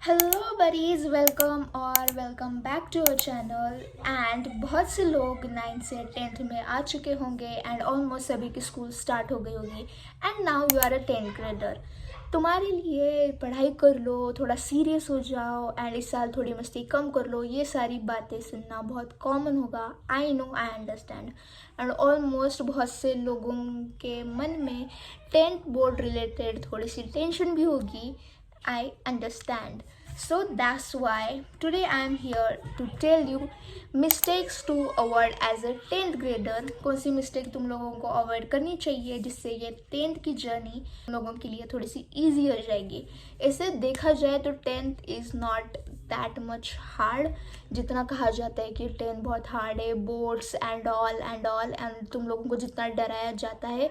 Hello buddies, welcome और welcome back to our channel. And बहुत से लोग 9th से 10th में आ चुके होंगे एंड ऑलमोस्ट सभी की स्कूल स्टार्ट हो गई होगी and now you are a 10th grader. तुम्हारे लिए पढ़ाई कर लो, थोड़ा सीरियस हो जाओ एंड इस साल थोड़ी मस्ती कम कर लो, ये सारी बातें सुनना बहुत कॉमन होगा। I know, I understand. And almost बहुत से लोगों के मन में 10th बोर्ड रिलेटेड थोड़ी सी टेंशन भी होगी। I understand. So that's why today I am here to tell you mistakes to avoid as a 10th grader। कौन सी मिस्टेक तुम लोगों को अवॉइड करनी चाहिए जिससे ये 10th की जर्नी तुम लोगों के लिए थोड़ी सी ईजी हो जाएगी। इसे देखा जाए तो 10th is not that much hard जितना कहा जाता है कि 10th बहुत हार्ड है, बोर्ड्स एंड ऑल एंड तुम लोगों को जितना डराया जाता है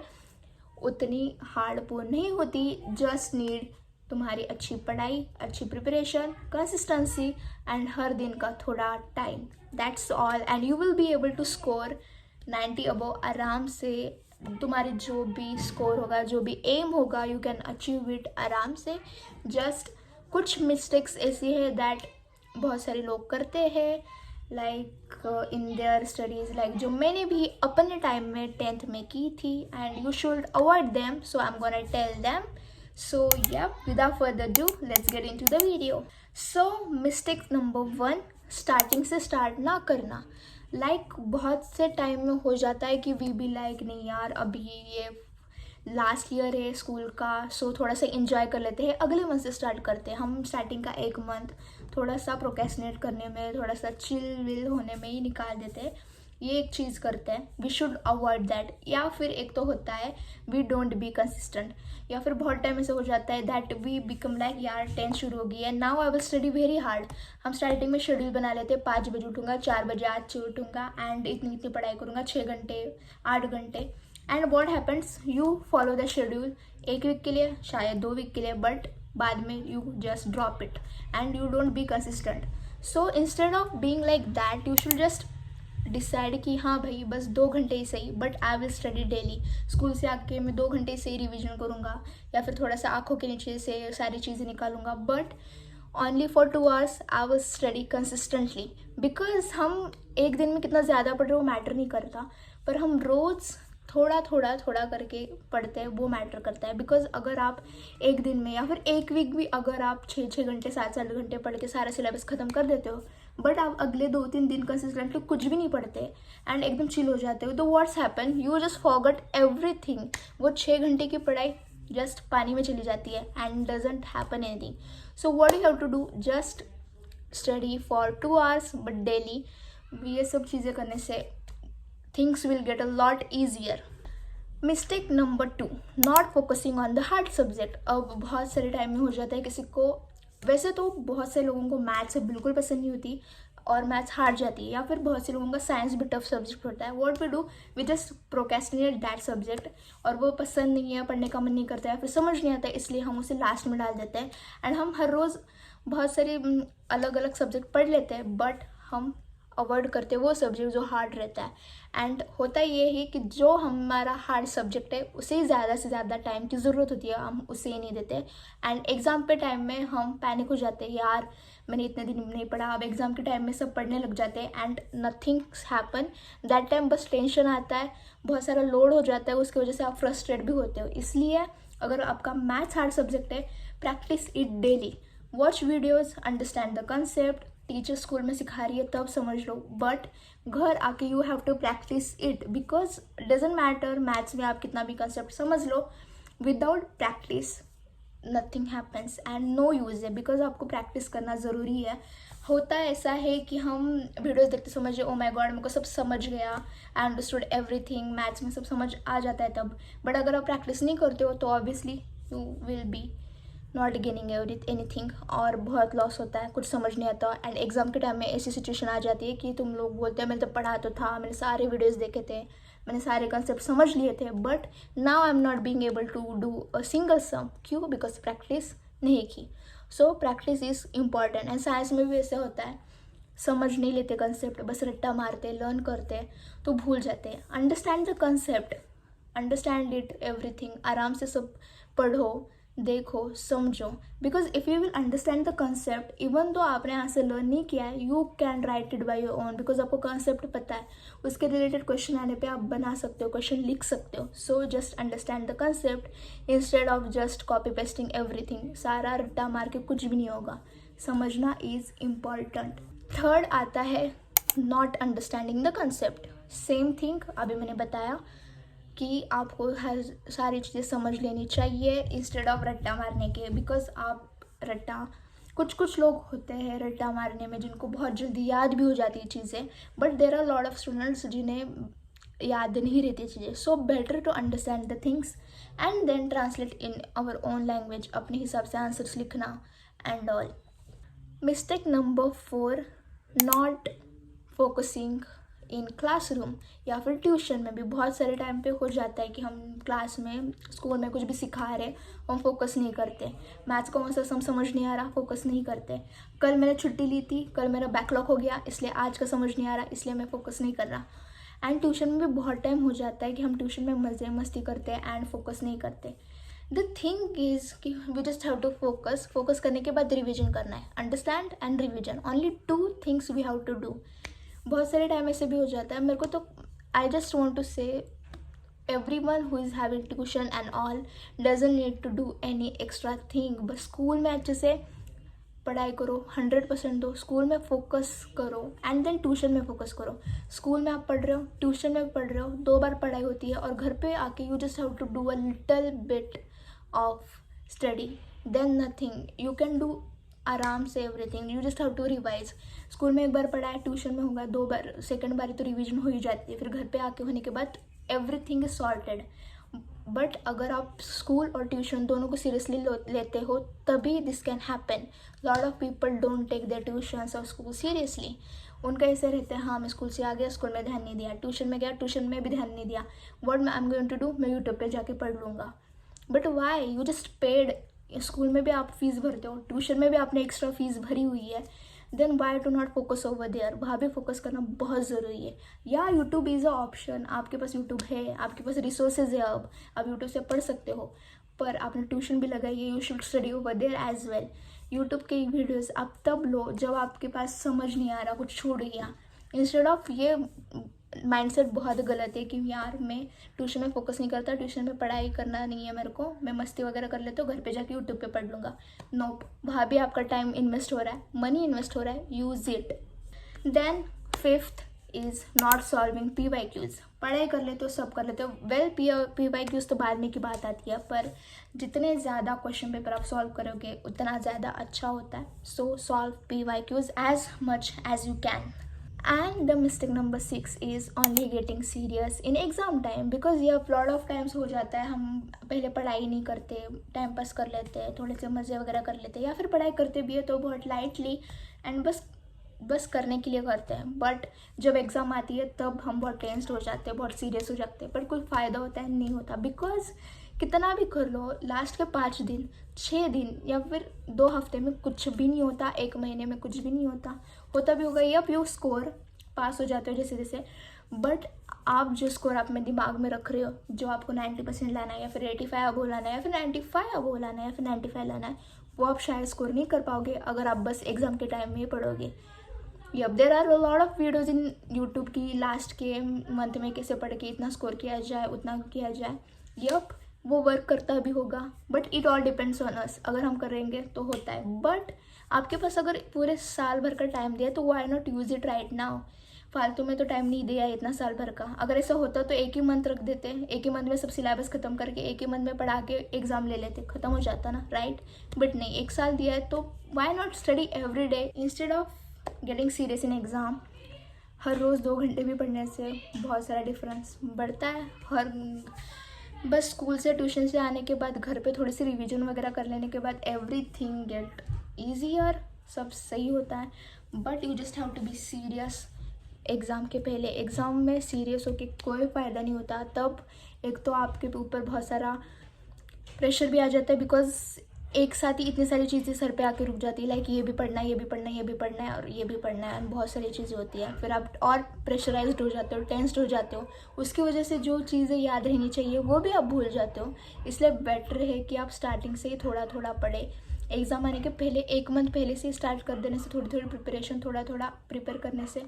उतनी हार्ड वो नहीं होती। जस्ट नीड तुम्हारी अच्छी पढ़ाई, अच्छी प्रिपरेशन, कंसिस्टेंसी एंड हर दिन का थोड़ा time. That's all and you will be able to score 90 above आराम से। तुम्हारी जो भी स्कोर होगा, जो भी एम होगा, यू कैन अचीव इट आराम से। जस्ट कुछ मिस्टेक्स ऐसी है दैट बहुत सारे लोग करते हैं like in their studies, like जो मैंने भी अपने टाइम में 10th में की थी and you should avoid them. So I am gonna tell them. So yeah, without further ado, let's get into the video. So mistake number 1, starting से start ना करना। बहुत से टाइम में हो जाता है कि वी बी लाइक नहीं यार, अभी ये लास्ट ईयर है स्कूल का, सो थोड़ा सा इंजॉय कर लेते हैं, अगले मंथ से स्टार्ट करते हैं। हम स्टार्टिंग का एक मंथ थोड़ा सा प्रोक्रेस्टिनेट करने में, थोड़ा सा चिल विल होने में ही निकाल देते हैं। ये एक चीज़ करते हैं, वी शुड अवॉइड दैट। या फिर एक तो होता है वी डोंट बी कंसिस्टेंट, या फिर बहुत टाइम ऐसे हो जाता है दैट वी बिकम लाइक यार 10th शुरू हो गई है, now I will study very hard. हम स्टार्टिंग में शेड्यूल बना लेते हैं, 5 बजे उठूंगा, 4 बजे आज से उठूंगा एंड इतनी इतनी पढ़ाई करूंगा, 6 घंटे 8 घंटे। And what happens, you follow the schedule एक वीक के लिए, शायद 2 वीक के लिए, बट बाद में you just drop it and you don't be consistent. So instead of being like that, you should just decide कि हाँ भाई बस 2 घंटे ही सही, but I will study daily. School से आके मैं 2 घंटे से ही रिविजन करूँगा या फिर थोड़ा सा आंखों के नीचे से सारी चीज़ें निकालूंगा, but only for 2 hours I will study consistently. Because हम एक दिन में कितना ज़्यादा पढ़ रहे वो मैटर नहीं करता, पर हम रोज़ थोड़ा थोड़ा थोड़ा करके पढ़ते हैं वो मैटर करता है। बिकॉज अगर आप एक दिन में या फिर एक वीक भी अगर आप 6-6 घंटे 7-7 घंटे पढ़ के सारा सिलेबस ख़त्म कर देते हो, बट आप अगले 2-3 दिन कंसिस्टेंटली कुछ भी नहीं पढ़ते एंड एकदम चिल हो जाते हो, तो what's happen, you just forget everything. वो 6 घंटे की पढ़ाई जस्ट पानी में चली जाती है and doesn't happen anything. So what you have to do, just study for 2 hours but daily. ये सब चीज़ें करने से things will get a lot easier. Mistake number 2, not focusing on the hard subject. अब बहुत सारे टाइम में हो जाता है किसी को, वैसे तो बहुत से लोगों को मैथ्स बिल्कुल पसंद नहीं होती और मैथ्स हार्ड जाती है, या फिर बहुत से लोगों का साइंस भी टफ सब्जेक्ट होता है। What we do, we just procrastinate that subject, और वो पसंद नहीं है, पढ़ने का मन नहीं करता है, फिर समझ नहीं आता है, इसलिए हम उसे लास्ट में डाल देते हैं एंड हम हर रोज़ बहुत सारे अलग अलग सब्जेक्ट पढ़ लेते हैं, बट हम अवॉइड करते हैं वो सब्जेक्ट जो हार्ड रहता है। एंड होता ये है कि जो हमारा हार्ड सब्जेक्ट है उसे ज़्यादा से ज़्यादा टाइम की ज़रूरत होती है, हम उसे ही नहीं देते एंड एग्ज़ाम पे टाइम में हम पैनिक हो जाते हैं, यार मैंने इतने दिन नहीं पढ़ा, अब एग्ज़ाम के टाइम में सब पढ़ने लग जाते हैं and nothings happen that time. बस टेंशन आता है, बहुत सारा लोड हो जाता है, उसकी वजह से आप फ्रस्ट्रेट भी होते हो। इसलिए अगर आपका मैथ्स हार्ड सब्जेक्ट है, practice it daily, watch videos, understand the concept. Teacher school में सिखा रही है तब समझ लो, बट घर आके you have to practice it. Because doesn't matter maths में आप कितना भी कंसेप्ट समझ लो, without practice nothing happens and no use है। बिकॉज आपको प्रैक्टिस करना ज़रूरी है। होता है ऐसा है कि हम वीडियोज़ देखते समझे, ओ माय गॉड मेरे को सब समझ गया, आई अंडरस्टूड एवरीथिंग, मैथ्स में सब समझ आ जाता है तब, बट अगर आप प्रैक्टिस नहीं करते हो तो obviously you will B not gaining anything और बहुत लॉस होता है, कुछ समझ नहीं आता। एंड एग्ज़ाम के टाइम में ऐसी सिचुएशन आ जाती है कि तुम लोग बोलते हैं मैंने तो पढ़ा तो था, मैंने सारे वीडियोस देखे थे, मैंने सारे कंसेप्ट समझ लिए थे, but now I am not being able to do a single sum. क्यों? बिकॉज प्रैक्टिस नहीं की। So practice is important. And science में भी ऐसे होता है, समझ नहीं लेते कंसेप्ट, बस रट्टा मारते, लर्न करते तो भूल जाते हैं। Understand the concept, understand it everything, आराम से सब पढ़ो, देखो, समझो, because if you will understand the concept, even तो आपने यहाँ से लर्न नहीं किया है, you can write it by your own, because आपको कंसेप्ट पता है, उसके रिलेटेड क्वेश्चन आने पे आप बना सकते हो, क्वेश्चन लिख सकते हो. So just understand the concept instead of just copy pasting everything. सारा रट्टा मार के कुछ भी नहीं होगा. समझना इज इम्पॉर्टेंट. थर्ड आता है not understanding the concept. Same thing अभी मैंने बताया कि आपको हर सारी चीज़ें समझ लेनी चाहिए इंस्टेड ऑफ रट्टा मारने के. बिकॉज आप रट्टा, कुछ लोग होते हैं रट्टा मारने में जिनको बहुत जल्दी याद भी हो जाती है चीज़ें, but there are lot of students जिन्हें याद नहीं रहती चीज़ें. So better to understand the things and then translate in our own language. अपने हिसाब से आंसर्स लिखना and all. Mistake number 4, not focusing in classroom या फिर ट्यूशन में भी बहुत सारे टाइम पे हो जाता है कि हम क्लास में, स्कूल में कुछ भी सिखा रहे, हम फोकस नहीं करते. मैथ्स का कौन सा समझ नहीं आ रहा, फोकस नहीं करते. कल मैंने छुट्टी ली थी, कल मेरा बैकलॉग हो गया, इसलिए आज का समझ नहीं आ रहा, इसलिए मैं फोकस नहीं कर रहा. एंड ट्यूशन में भी बहुत टाइम हो जाता है कि हम ट्यूशन में मज़े मस्ती करते हैं एंड फोकस नहीं करते. द थिंग इज़ कि we just have to focus करने के बाद रिविजन करना है. Understand and revision, only 2 things we have to do. बहुत सारे टाइम ऐसे भी हो जाता है. मेरे को तो आई जस्ट वॉन्ट टू से everyone who is having tuition and all doesn't need to do any extra thing. बस स्कूल में अच्छे से पढ़ाई करो, 100% दो, स्कूल में फोकस करो एंड देन ट्यूशन में फोकस करो. स्कूल में आप पढ़ रहे हो, ट्यूशन में पढ़ रहे हो, 2 बार पढ़ाई होती है. और घर पे आके you just have to do a little bit of study, then nothing you can do आराम से everything. You just have to revise. School में एक बार पढ़ा है, ट्यूशन में होगा 2 बार, सेकंड बारी तो रिवीजन हो ही जाती है. फिर घर पे आके होने के बाद एवरीथिंग इज सॉर्टेड. बट अगर आप स्कूल और ट्यूशन दोनों को सीरियसली लेते हो तभी this can happen. Lot of people don't take their tuitions और स्कूल सीरियसली. उनका ऐसे रहता है, हाँ मैं स्कूल से आ गया, स्कूल में ध्यान नहीं दिया, ट्यूशन में गया, ट्यूशन में भी ध्यान नहीं दिया, what I am going to do, मैं यूट्यूब पे जाके पढ़ लूँगा. But why, you just paid. School में भी आप फीस भरते हो, ट्यूशन में भी आपने एक्स्ट्रा फीस भरी हुई है, then why to not focus over there. वहाँ भी फोकस करना बहुत ज़रूरी है. या यूट्यूब इज़ अ ऑप्शन. आपके पास यूट्यूब है, आपके पास रिसोर्सेज है, अब आप यूट्यूब से पढ़ सकते हो. पर आपने ट्यूशन भी लगाई है, you should study over there as well. YouTube के वीडियोज़ आप तब लो जब आपके पास समझ नहीं आ रहा, कुछ छूट गया. इंस्टेड ऑफ ये माइंडसेट बहुत गलत है कि यार मैं ट्यूशन में फोकस नहीं करता, ट्यूशन में पढ़ाई करना नहीं है मेरे को, मैं मस्ती वगैरह कर लेता हूँ, घर पे जाके यूट्यूब पे पढ़ लूँगा. नोप, वहाँ भी आपका टाइम इन्वेस्ट हो रहा है, मनी इन्वेस्ट हो रहा है. Use it. Then 5th is not solving PYQs. पढ़ाई कर लेते हो, सब कर लेते हो, वेल PYQs तो बाद में की बात आती है, पर जितने ज़्यादा क्वेश्चन पेपर आप सॉल्व करोगे उतना ज़्यादा अच्छा होता है. So solve PYQs as much as you can. And the mistake number 6 is only getting serious in exam time, because ये lot of times हो जाता है हम पहले पढ़ाई नहीं करते, टाइम पास कर लेते हैं, थोड़े से मज़े वगैरह कर लेते हैं, या फिर पढ़ाई करते भी है तो बहुत लाइटली एंड बस करने के लिए करते हैं. बट जब एग्ज़ाम आती है तब हम बहुत टेंस्ड हो जाते हैं, बहुत सीरियस हो जाते हैं, पर कोई फ़ायदा होता है नहीं होता. बिकॉज कितना भी कर लो, लास्ट के 5 दिन, 6 दिन या फिर 2 हफ्ते में कुछ भी नहीं होता, 1 महीने में कुछ भी नहीं होता. होता भी होगा, यप यू स्कोर पास हो जाते हो जैसे जैसे. बट आप जो स्कोर आप में दिमाग में रख रहे हो, जो आपको 90% लाना है, या फिर 85 अबो लाना है, या फिर 95 अबो लाना है, या फिर 95 लाना है, वो आप शायद स्कोर नहीं कर पाओगे अगर आप बस एग्ज़ाम के टाइम में ही पढ़ोगे. Yup, there are lot of videos in YouTube की लास्ट के मंथ में कैसे पढ़ के इतना स्कोर किया जाए, उतना किया जाए. यप, वो वर्क करता भी होगा, but it all depends on us. अगर हम करेंगे तो होता है. बट आपके पास अगर पूरे साल भर का टाइम दिया तो why not use it right now. फालतू में तो टाइम नहीं दिया है इतना साल भर का. अगर ऐसा होता तो एक ही मंथ रख देते, एक ही मंथ में सब सिलेबस खत्म करके एक ही मंथ में पढ़ा के एग्जाम ले लेते, खत्म हो जाता ना, राइट. बट नहीं, 1 साल दिया है तो why not study every day instead of getting serious in exam. हर रोज़ 2 घंटे भी पढ़ने से बहुत सारा डिफरेंस बढ़ता है. बस स्कूल से ट्यूशन से आने के बाद घर पे थोड़ी सी रिवीजन वगैरह कर लेने के बाद एवरीथिंग गेट ईजियर, सब सही होता है. But you just have to be serious. Exam के पहले, एग्ज़ाम में सीरियस होके कोई फ़ायदा नहीं होता. तब एक तो आपके ऊपर बहुत सारा प्रेशर भी आ जाता है, बिकॉज एक साथ ही इतनी सारी चीज़ें सर पे आके रुक जाती है, लाइक ये भी पढ़ना है, ये भी पढ़ना है, ये भी पढ़ना है और ये भी पढ़ना है, बहुत सारी चीज़ें होती हैं। फिर आप और प्रेशराइज्ड हो जाते हो, टेंस्ड हो जाते हो, उसकी वजह से जो चीज़ें याद रहनी चाहिए वो भी आप भूल जाते हो। इसलिए बेटर है कि आप स्टार्टिंग से ही थोड़ा थोड़ा पढ़े। एग्ज़ाम आने के पहले 1 मंथ पहले से स्टार्ट कर देने से, थोड़ी थोड़ी प्रिपरेशन थोड़ा थोड़ा प्रिपेयर करने से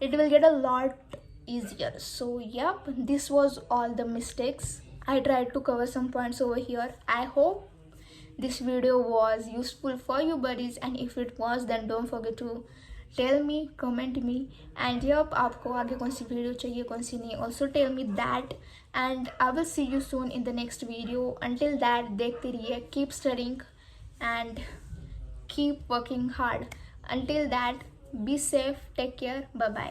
it will get a lot easier. So yep, this was all the mistakes. I tried to cover some points over here. I hope this video was useful for you buddies, and if it was then don't forget to tell me, comment me, and yep, आपको आगे कौन सी video चाहिए कौन सी नहीं, also tell me that, and I will see you soon in the next video. Until that, देखते रहिए, keep studying and keep working hard. Until that, be safe, take care, bye bye.